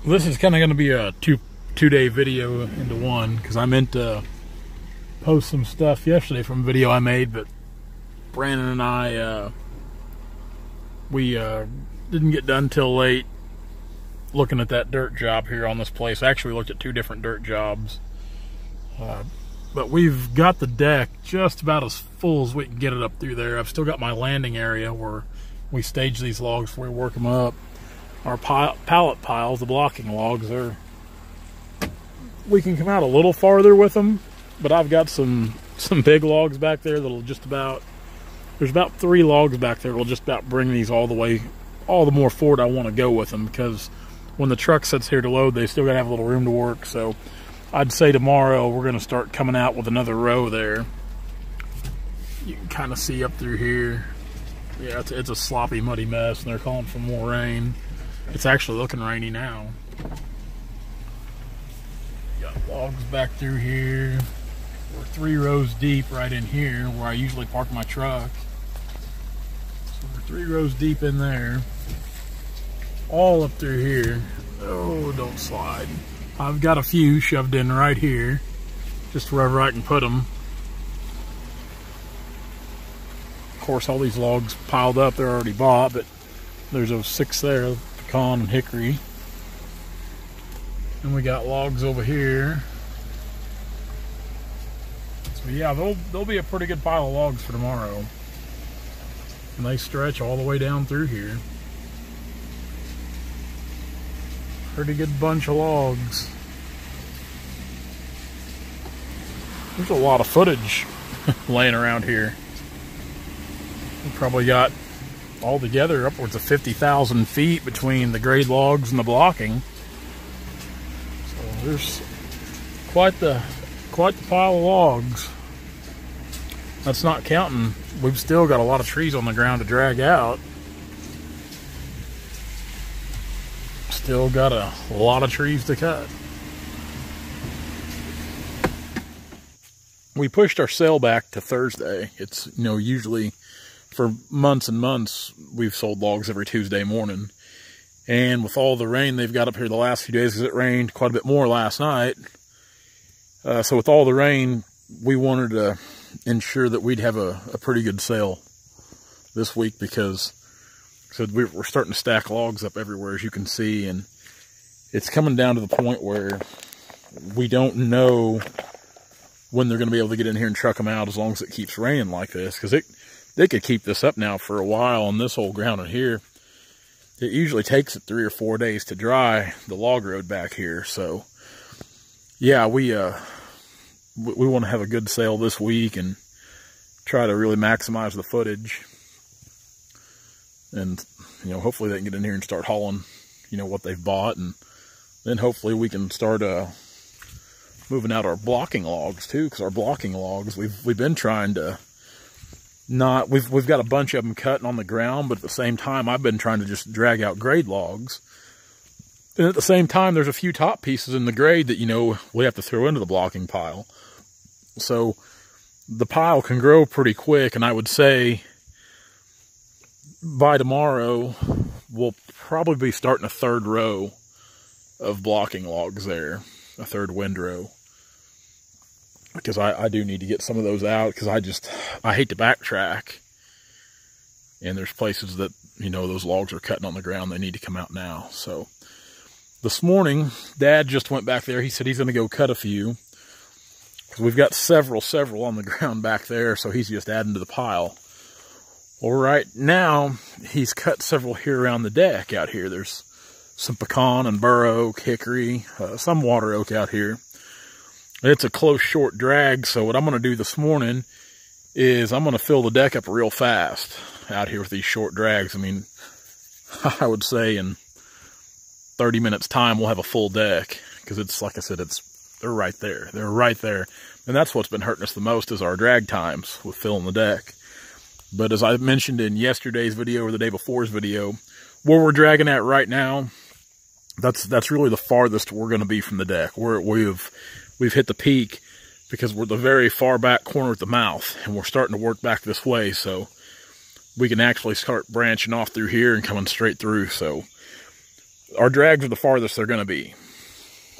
This is kind of going to be a two-day video into one, because I meant to post some stuff yesterday from a video I made, but Brandon and I we didn't get done till late looking at that dirt job here on this place. Actually, we looked at two different dirt jobs, but we've got the deck just about as full as we can get it up through there. I've still got my landing area where we stage these logs before we work them up. Our pallet piles, the blocking logs, we can come out a little farther with them, but I've got some big logs back there that'll just about, there's about 3 logs back there that'll just about bring these all the more forward I want to go with them, because when the truck sits here to load, they still got to have a little room to work. So I'd say tomorrow we're going to start coming out with another row there. You can kind of see up through here. Yeah, it's a sloppy, muddy mess, and they're calling for more rain. It's actually looking rainy now. Got logs back through here. We're 3 rows deep right in here where I usually park my truck. So we're 3 rows deep in there. All up through here. Oh, don't slide. I've got a few shoved in right here, just wherever I can put them. Of course, all these logs piled up, they're already bought, but there's those 6 there. Pecan and hickory. And we got logs over here. So yeah, there'll be a pretty good pile of logs for tomorrow. And they stretch all the way down through here. Pretty good bunch of logs. There's a lot of footage laying around here. We probably got altogether upwards of 50,000 feet between the grade logs and the blocking. So there's quite the pile of logs. That's not counting, we've still got a lot of trees on the ground to drag out. Still got a lot of trees to cut. We pushed our sale back to Thursday. It's, usually for months and months, we've sold logs every Tuesday morning. And with all the rain they've got up here the last few days, because it rained quite a bit more last night. So with all the rain, we wanted to ensure that we'd have a pretty good sale this week, because we're starting to stack logs up everywhere, as you can see. And it's coming down to the point where we don't know when they're going to be able to get in here and truck them out as long as it keeps raining like this, because they could keep this up now for a while on this whole ground in here. It usually takes it 3 or 4 days to dry the log road back here. So yeah, we want to have a good sale this week and try to really maximize the footage. And hopefully they can get in here and start hauling what they've bought, and then hopefully we can start moving out our blocking logs too, because our blocking logs, we've been trying to we've got a bunch of them cutting on the ground, but at the same time I've been trying to just drag out grade logs. And at the same time, there's a few top pieces in the grade that we have to throw into the blocking pile. So the pile can grow pretty quick, and I would say by tomorrow we'll probably be starting a 3rd row of blocking logs there, a 3rd windrow. Because I do need to get some of those out, because I hate to backtrack. And there's places that, those logs are cutting on the ground. They need to come out now. So this morning, Dad just went back there. He said he's going to go cut a few. Because we've got several on the ground back there. So he's just adding to the pile. Well, right now, he's cut several here around the deck out here. There's some pecan and bur oak, hickory, some water oak out here. It's a close, short drag, so what I'm going to do this morning is I'm going to fill the deck up real fast out here with these short drags. I mean, I would say in 30 minutes time we'll have a full deck, because it's, like I said, they're right there. They're right there. And that's what's been hurting us the most, is our drag times with filling the deck. But as I mentioned in yesterday's video or the day before's video, where we're dragging at right now, that's really the farthest we're going to be from the deck. We've hit the peak, because we're the very far back corner at the mouth, and we're starting to work back this way, so we can actually start branching off through here and coming straight through. So our drags are the farthest they're going to be,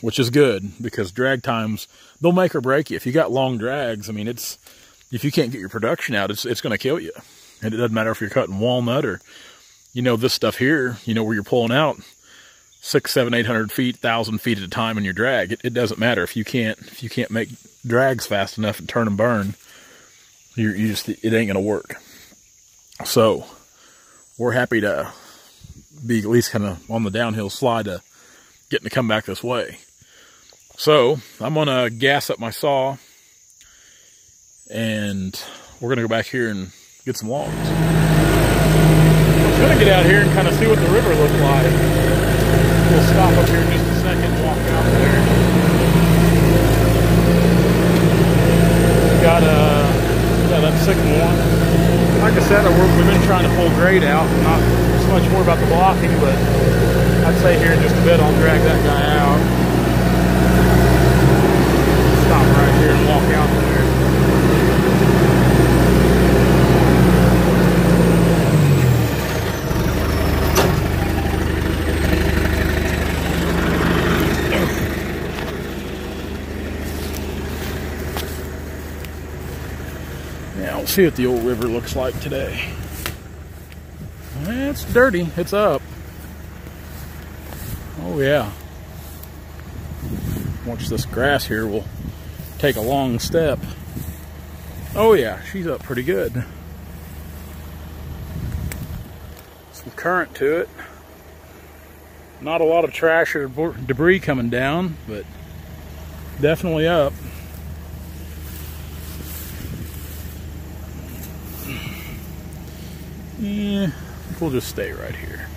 which is good because drag times, they'll make or break you. If you got long drags, I mean, if you can't get your production out, it's going to kill you. And it doesn't matter if you're cutting walnut or, you know, this stuff here, you know, where you're pulling out 600, 700, 800 feet, 1,000 feet at a time in your drag. It doesn't matter if you can't make drags fast enough and turn and burn. It ain't gonna work. So we're happy to be at least kind of on the downhill slide to getting to come back this way. So I'm gonna gas up my saw, and we're gonna go back here and get some logs. I'm gonna get out here and kind of see what the river looks like. We'll stop up here in just a second and walk out there. Got that sycamore. Like I said, we've been trying to pull grade out. Not so much more about the blocking, but I'd say here in just a bit I'll drag that guy out. Stop right here and walk out there. Yeah, we'll see what the old river looks like today. It's dirty. It's up. Oh yeah. Watch this grass here. We'll take a long step. Oh yeah, she's up pretty good. Some current to it. Not a lot of trash or debris coming down, but definitely up. Yeah, we'll just stay right here.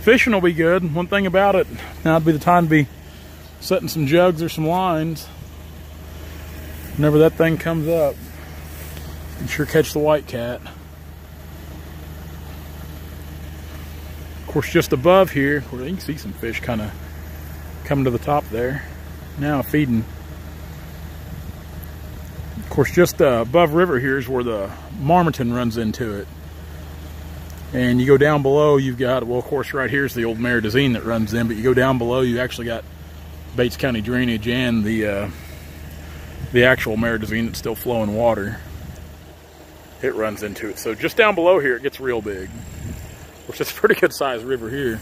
Fishing will be good. One thing about it, now would be the time to be setting some jugs or some lines. Whenever that thing comes up, you can sure catch the white cat. Of course, just above here, where you can see some fish kind of coming to the top there. Now feeding. Of course, just above river here is where the Marmaton runs into it. And you go down below, you've got, well, of course, right here's the old Maridazine that runs in, but you go down below, you actually got Bates County drainage and the actual Maridazine that's still flowing water. It runs into it. So just down below here, it gets real big. Of course, it's a pretty good sized river here.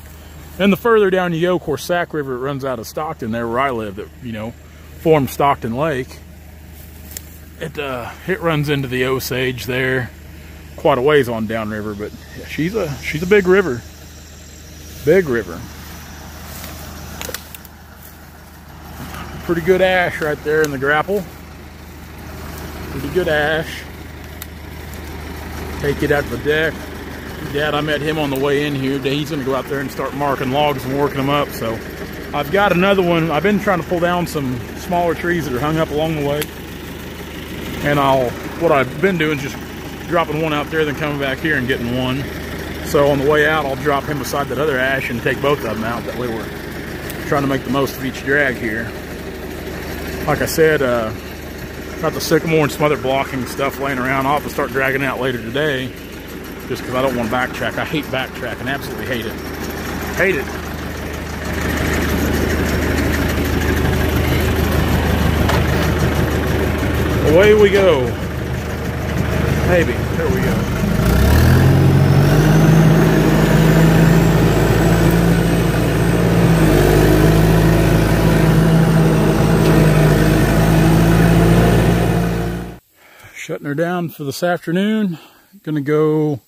And the further down you go, of course, Sac River, it runs out of Stockton, there where I live, that, you know, forms Stockton Lake. It runs into the Osage there. Quite a ways on downriver, but yeah, she's a big river. Big river. Pretty good ash right there in the grapple. Pretty good ash. Take it out to the deck. Dad, I met him on the way in here. He's gonna go out there and start marking logs and working them up. So I've got another one. I've been trying to pull down some smaller trees that are hung up along the way. And what I've been doing is just dropping one out there, then coming back here and getting one. So on the way out, I'll drop him beside that other ash and take both of them out. That way we're trying to make the most of each drag here. Like I said, got the sycamore and some other blocking stuff laying around. I'll have to start dragging out later today, just because I don't want to backtrack. I hate backtracking, absolutely hate it. Hate it. Away we go. Maybe. There we go. Shutting her down for this afternoon. Gonna go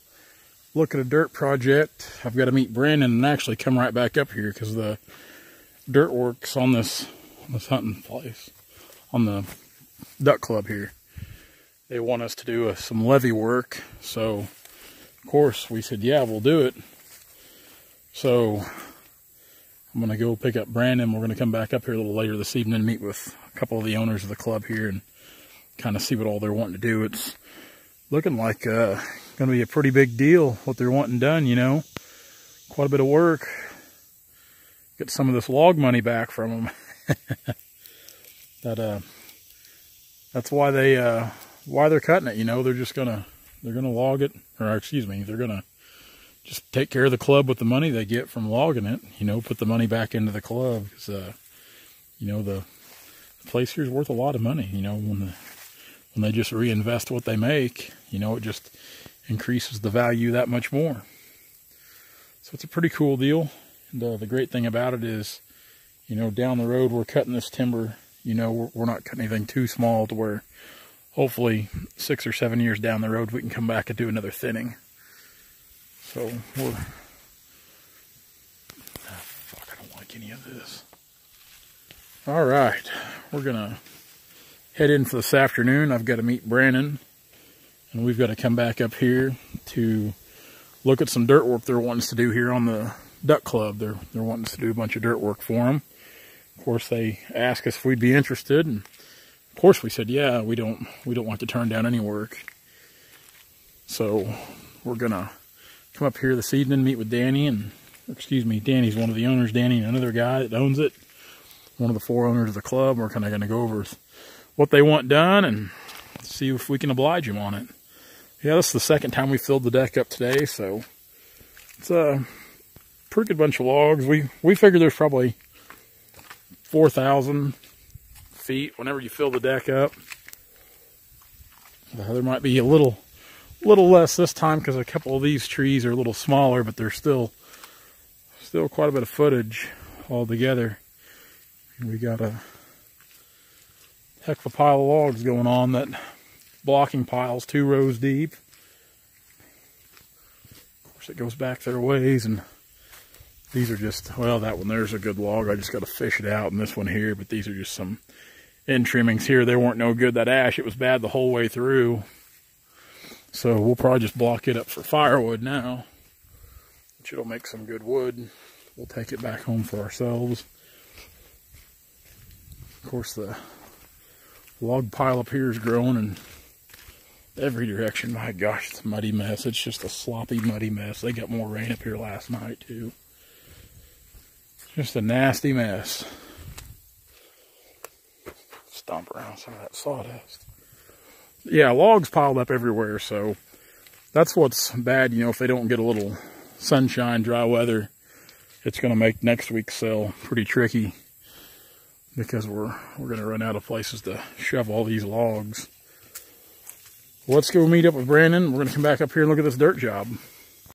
look at a dirt project. I've got to meet Brandon and actually come right back up here because the dirt works on this hunting place, on the duck club here. They want us to do some levee work, so of course we said, yeah, we'll do it. So I'm gonna go pick up Brandon. We're gonna come back up here a little later this evening and meet with a couple of the owners of the club here and kind of see what all they're wanting to do. It's looking like gonna be a pretty big deal what they're wanting done, you know. Quite a bit of work. Get some of this log money back from them. That's why they're cutting it, you know. They're gonna log it, or excuse me, they're gonna just take care of the club with the money they get from logging it. You know, put the money back into the club, because you know, the place here is worth a lot of money. You know, when they just reinvest what they make, you know, it just increases the value that much more. So it's a pretty cool deal. And the great thing about it is, you know, down the road we're cutting this timber. You know, we're not cutting anything too small to where hopefully 6 or 7 years down the road we can come back and do another thinning. So we're... Oh, fuck, I don't like any of this. All right, we're gonna head in for this afternoon. I've got to meet Brandon, and we've got to come back up here to look at some dirt work they're wanting us to do here on the duck club. They're wanting us to do a bunch of dirt work for them. Of course, they asked us if we'd be interested, and of course we said, yeah, we don't like to turn down any work. So we're gonna come up here this evening, meet with Danny, and excuse me, Danny's one of the owners. Danny and another guy that owns it, one of the 4 owners of the club. We're kind of going to go over what they want done and see if we can oblige them on it. Yeah, this is the second time we filled the deck up today, so it's a pretty good bunch of logs. We figure there's probably 4,000 feet whenever you fill the deck up. There might be a little less this time because a couple of these trees are a little smaller, but there's still quite a bit of footage altogether. We got a heck of a pile of logs going on. That blocking pile's 2 rows deep. Of course, it goes back their ways, and these are just, well, that one there's a good log. I just got to fish it out, and this one here, but these are just some end trimmings here. They weren't no good. That ash, it was bad the whole way through. So we'll probably just block it up for firewood now, which it'll make some good wood. We'll take it back home for ourselves. Of course, the log pile up here is growing in every direction. My gosh, it's a muddy mess. It's just a sloppy, muddy mess. They got more rain up here last night, too. Just a nasty mess. Stomp around some of that sawdust. Yeah, logs piled up everywhere, so that's what's bad. You know, if they don't get a little sunshine, dry weather, it's going to make next week's sale pretty tricky, because we're going to run out of places to shove all these logs. Let's go meet up with Brandon. We're going to come back up here and look at this dirt job.